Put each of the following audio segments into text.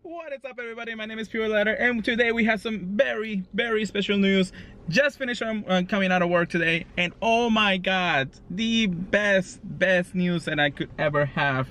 What is up, everybody? My name is Pure Letter, and today we have some very special news. Just finished coming out of work today, and oh my god, the best news that I could ever have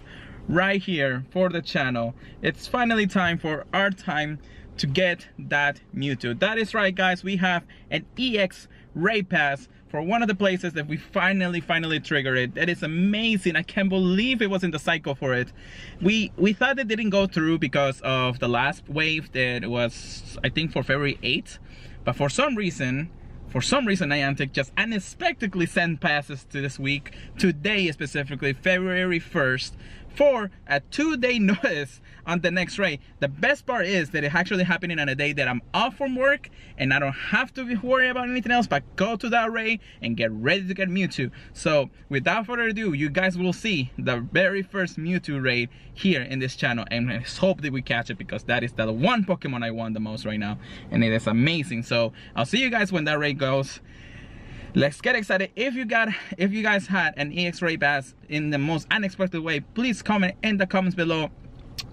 right here for the channel. It's finally time for our time to get that Mewtwo. That is right, guys. We have an EX Raid Pass for one of the places that we finally triggered it. That is amazing. I can't believe it was in the cycle for it. We thought it didn't go through because of the last wave that was, I think, for February 8th. But for some reason Niantic just unexpectedly sent passes to this week, today specifically, February 1st, for a 2-day notice on the next raid. The best part is that it's actually happening on a day that I'm off from work and I don't have to worry about anything else but go to that raid and get ready to get Mewtwo. So without further ado, you guys will see the very first Mewtwo raid here in this channel, and I hope that we catch it because that is the one Pokemon I want the most right now, and it is amazing. So I'll see you guys when that raid goes. Let's get excited. If you guys had an EX Raid Pass in the most unexpected way, please comment in the comments below.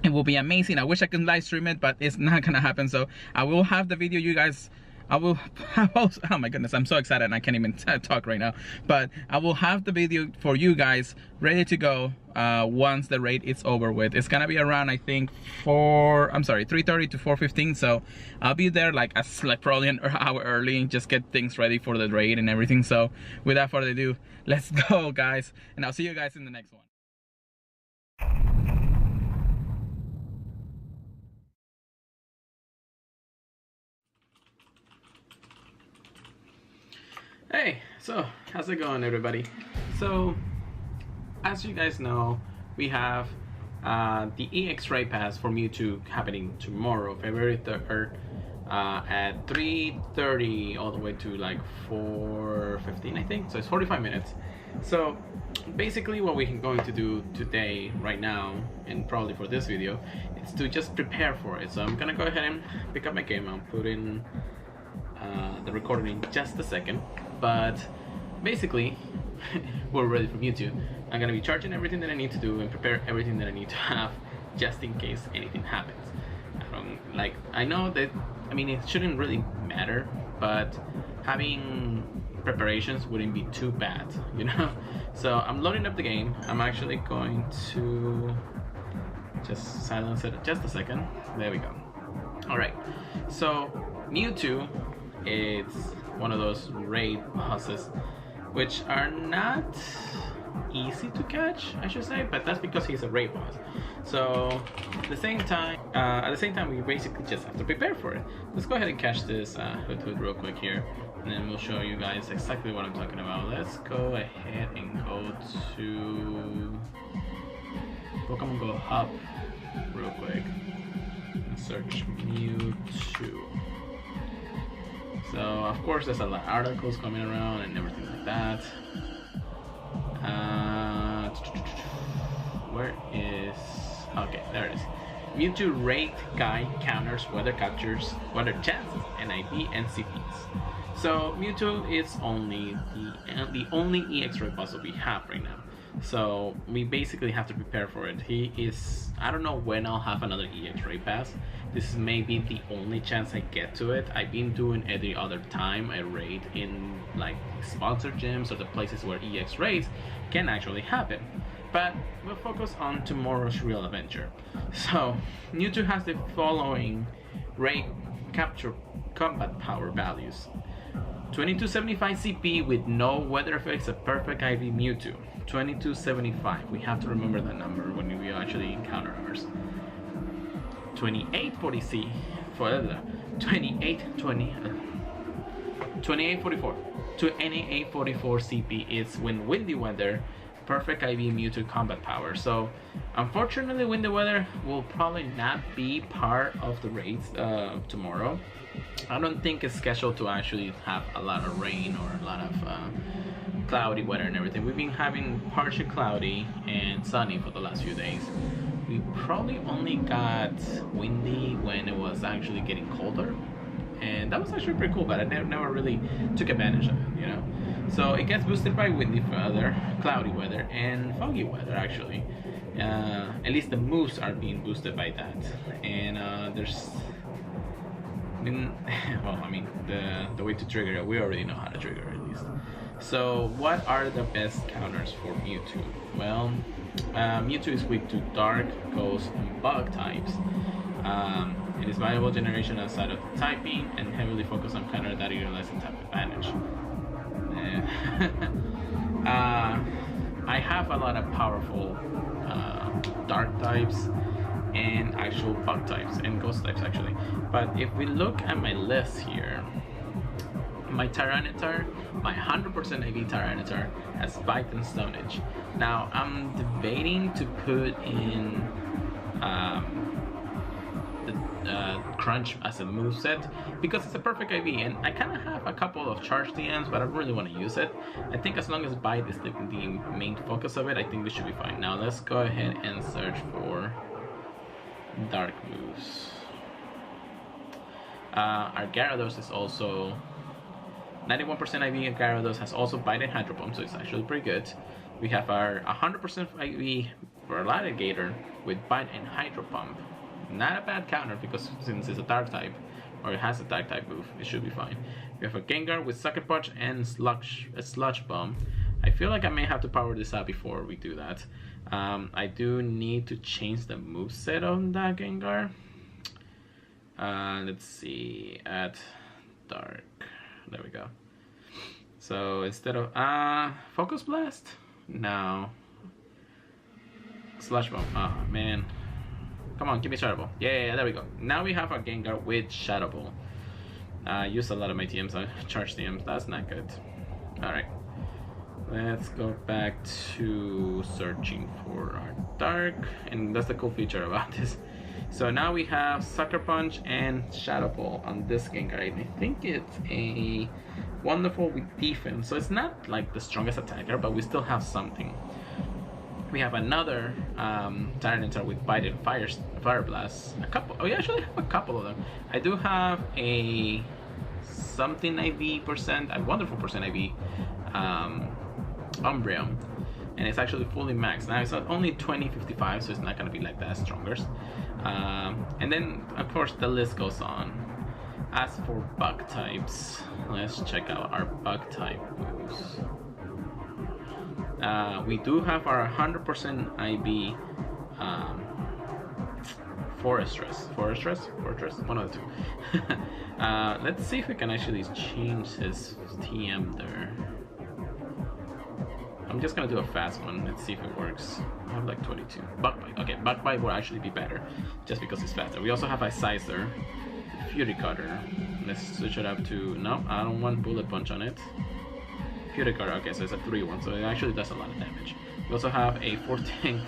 It will be amazing. I wish I could live stream it, but it's not gonna happen. So I will have the video, you guys. Oh my goodness, I'm so excited and I can't even talk right now. But I will have the video for you guys ready to go once the raid is over with. It's gonna be around, I think, 3:30 to 4:15. So I'll be there like probably an hour early and just get things ready for the raid and everything. So without further ado, let's go, guys, and I'll see you guys in the next one. Hey, so how's it going, everybody? So as you guys know, we have the EX Raid Pass for Mewtwo happening tomorrow, February 3rd, at 3:30 all the way to like 4:15, I think. So it's 45 minutes. So basically what we're going to do today, right now, and probably for this video, is to just prepare for it. So I'm gonna go ahead and pick up my game. I'll put in the recording in just a second. But basically, we're ready for Mewtwo. I'm gonna be charging everything that I need to do and prepare everything that I need to have just in case anything happens. I know that, I mean, it shouldn't really matter, but having preparations wouldn't be too bad, you know? So I'm loading up the game. I'm actually going to just silence it just a second. There we go. All right, so Mewtwo, it's one of those raid bosses which are not easy to catch, I should say, but that's because he's a raid boss. So at the same time we basically just have to prepare for it. Let's go ahead and catch this Hood real quick here, and then we'll show you guys exactly what I'm talking about. Let's go ahead and go to Pokemon Go Hub real quick and search Mewtwo. So of course there's a lot of articles coming around and everything like that. Where is, okay, there it is. Mewtwo Raid Guide counters weather captures, weather chances, NIV, and CPs. So Mewtwo is only the only EX Raid puzzle we have right now. So we basically have to prepare for it. He is, I don't know when I'll have another EX Raid Pass. This is maybe the only chance I get to it. I've been doing every other time I raid in like sponsored gyms or the places where EX raids can actually happen. But we'll focus on tomorrow's real adventure. So Mewtwo has the following raid capture combat power values: 2275 CP with no weather effects, a perfect IV Mewtwo. 2275, we have to remember that number when we actually encounter ours. 2840 C for 2844 CP is when windy weather, perfect IV Mewtwo combat power. So unfortunately windy weather will probably not be part of the raids tomorrow. I don't think it's scheduled to actually have a lot of rain or a lot of cloudy weather and everything. We've been having partially cloudy and sunny for the last few days. We probably only got windy when it was actually getting colder, and that was actually pretty cool, but I never really took advantage of it, you know? So it gets boosted by windy weather, cloudy weather, and foggy weather actually. At least the moves are being boosted by that. And the way to trigger it, we already know how to trigger it at least. So what are the best counters for Mewtwo? Well, Mewtwo is weak to Dark, Ghost, and Bug types. It is viable generation outside of the typing and heavily focused on counter that utilize the type advantage. I have a lot of powerful Dark types and actual Bug types and Ghost types actually. But if we look at my list here, my Tyranitar, my 100% IV Tyranitar has Bite and Stone Edge. Now I'm debating to put in Crunch as a moveset because it's a perfect IV, and I kind of have a couple of charge TMs, but I don't really want to use it. I think as long as Bite is the main focus of it, I think we should be fine. Now let's go ahead and search for Dark moves. Our Gyarados is also 91% IV. Gyarados has also Bite and Hydro Pump, so it's actually pretty good. We have our 100% IV Feraligatr with Bite and Hydro Pump. Not a bad counter because since it's a Dark type, or it has a Dark type move, it should be fine. We have a Gengar with Sucker Punch and Sludge Bomb. I feel like I may have to power this up before we do that. I do need to change the moveset on that Gengar. Let's see, at Dark. There we go. So instead of Focus Blast, no. Sludge Bomb. Oh man. Come on, give me Shadow Ball. Yeah, there we go. Now we have our Gengar with Shadow Ball. Used a lot of my TMs, charge TMs. That's not good. Alright. Let's go back to searching for our Dark. And that's the cool feature about this. So now we have Sucker Punch and Shadow Ball on this Gengar. I think it's a wonderful with defense. So it's not like the strongest attacker, but we still have something. We have another Tyranitar with Bite and Fire Blast. A couple. Oh, yeah, actually have a couple of them. I do have a something IV percent, a wonderful percent IV Umbreon, and it's actually fully maxed. Now it's at only 2055, so it's not gonna be like that stronger. And then of course the list goes on. As for Bug types, let's check out our Bug type moves. We do have our 100% IB Fortress, one of the two. Let's see if we can actually change his TM there. I'm just gonna do a fast one. Let's see if it works. I have like 22. Bug Bite. Okay, Bug Bite will actually be better just because it's faster. We also have a Sizer, Fury Cutter. Let's switch it up to, no, I don't want Bullet Punch on it. Fury Cutter, okay, so it's a 3-1, so it actually does a lot of damage. We also have a 14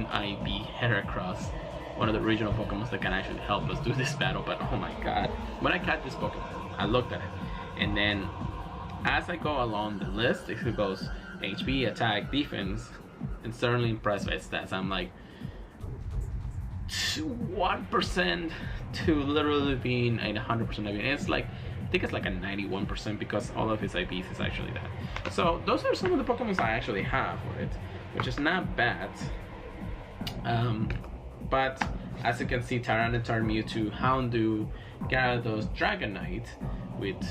IB Heracross, one of the regional Pokemon that can actually help us do this battle. But oh my god, when I caught this Pokemon, I looked at it, and then as I go along the list, it goes HP, attack, defense, and certainly impressed by its stats. I'm like, 1% to literally being a 100% IB. And it's like, I think it's like a 91% because all of his IBs is actually that. So those are some of the Pokemon I actually have for it, which is not bad. But as you can see, Tyranitar, Mewtwo, Houndoom, Gyarados, Dragonite with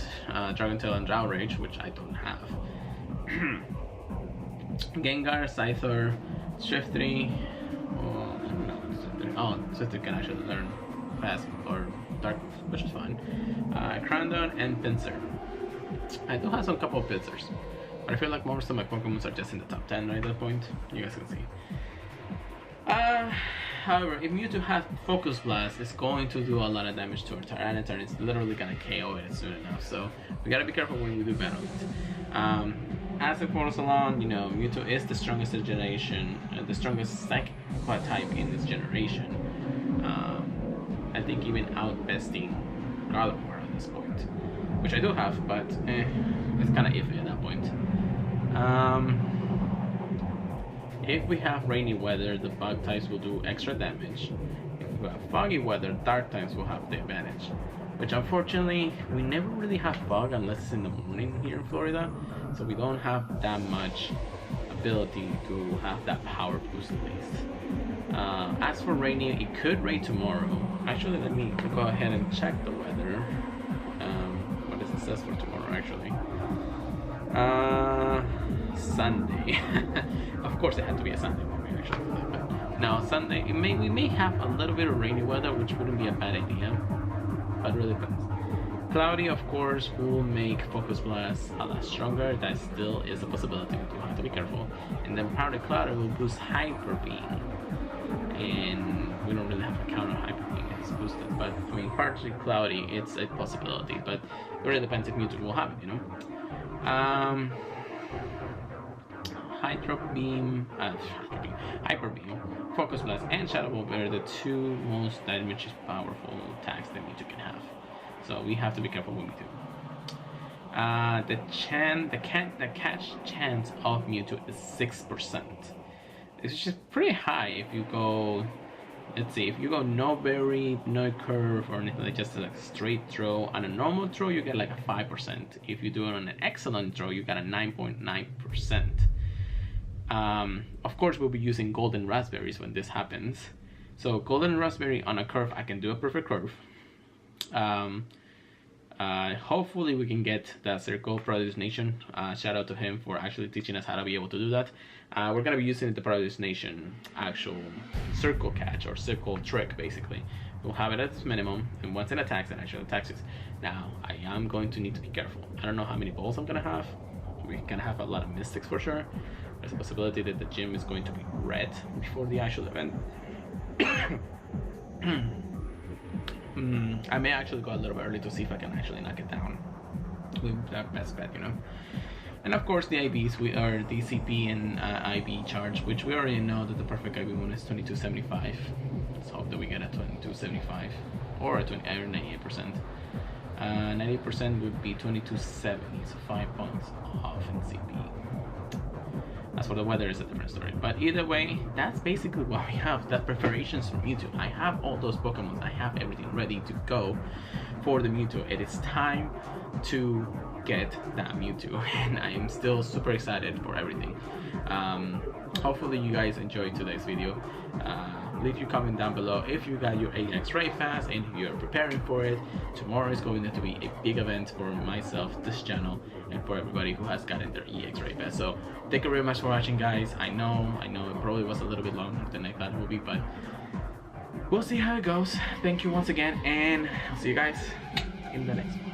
Dragon Tail and Drow Rage, which I don't have. Gengar, Scyther, Shiftry. Oh, Scyther can actually learn fast or dark, which is fine. Crandon and Pinsir. I do have some couple of Pinsers, but I feel like most of my Pokemon are just in the top 10 right at that point. You guys can see. However, if Mewtwo has Focus Blast, it's going to do a lot of damage to our Tyranitar. It's literally gonna KO it soon enough, so we gotta be careful when we do battle it. As it goes along, you know, Mewtwo is the strongest generation, the strongest Psychic type in this generation. I think even outbesting Gardevoir at this point, which I do have, but it's kind of iffy at that point. If we have rainy weather, the Bug types will do extra damage. If we have foggy weather, Dark types will have the advantage. which unfortunately we never really have fog unless it's in the morning here in Florida, so we don't have that much ability to have that power boost at least. As for raining, it could rain tomorrow. Actually, let me go ahead and check the weather. What does it says for tomorrow actually? Sunday. Of course it had to be a Sunday for me actually. But now Sunday, we may have a little bit of rainy weather, which wouldn't be a bad idea, but it really depends. Cloudy, of course, will make Focus Blast a lot stronger. That still is a possibility. We do have to be careful. And then Partly Cloudy will boost Hyper Beam, and we don't really have a counter Hyper Beam. It's boosted, but I mean, Partly Cloudy, it's a possibility. But it really depends if Mewtwo will have it, you know. Hyper Beam, Focus Blast, and Shadow Ball are the two most damage powerful attacks that Mewtwo can have. So we have to be careful with Mewtwo. The catch chance of Mewtwo is 6%. It's just pretty high if you go. Let's see, if you go no berry, no curve, or anything like just a straight throw. On a normal throw, you get like a 5%. If you do it on an excellent throw, you get a 9.9%. Of course, we'll be using golden raspberries when this happens. So golden raspberry on a curve, I can do a perfect curve. Hopefully we can get that circle. Produce Nation, shout out to him for actually teaching us how to be able to do that. We're gonna be using the Produce Nation actual circle catch or circle trick basically. We'll have it at its minimum, and once it attacks, it actually attacks it. Now I am going to need to be careful. I don't know how many balls I'm gonna have. We're gonna have a lot of mystics for sure. There's a possibility that the gym is going to be red before the actual event. I may actually go a little bit early to see if I can actually knock it down with that best bet, you know. And of course the IBs, we are DCP and IB charge, which we already know that the perfect IB one is 2275. Let's hope that we get a 2275 or a 98%. 90% would be 2270, so 5 points off in CP. As for the weather, is a different story. But either way, that's basically what we have. That preparations for Mewtwo. I have all those Pokemon. I have everything ready to go for the Mewtwo. It is time to get that Mewtwo, and I am still super excited for everything. Hopefully you guys enjoyed today's video. Leave your comment down below if you got your EX Ray Pass and if you're preparing for it. Tomorrow is going to be a big event for myself, this channel, and for everybody who has gotten their EX Ray Pass. So thank you very much for watching, guys. I know it probably was a little bit longer than I thought it would be, but we'll see how it goes. Thank you once again, and I'll see you guys in the next one.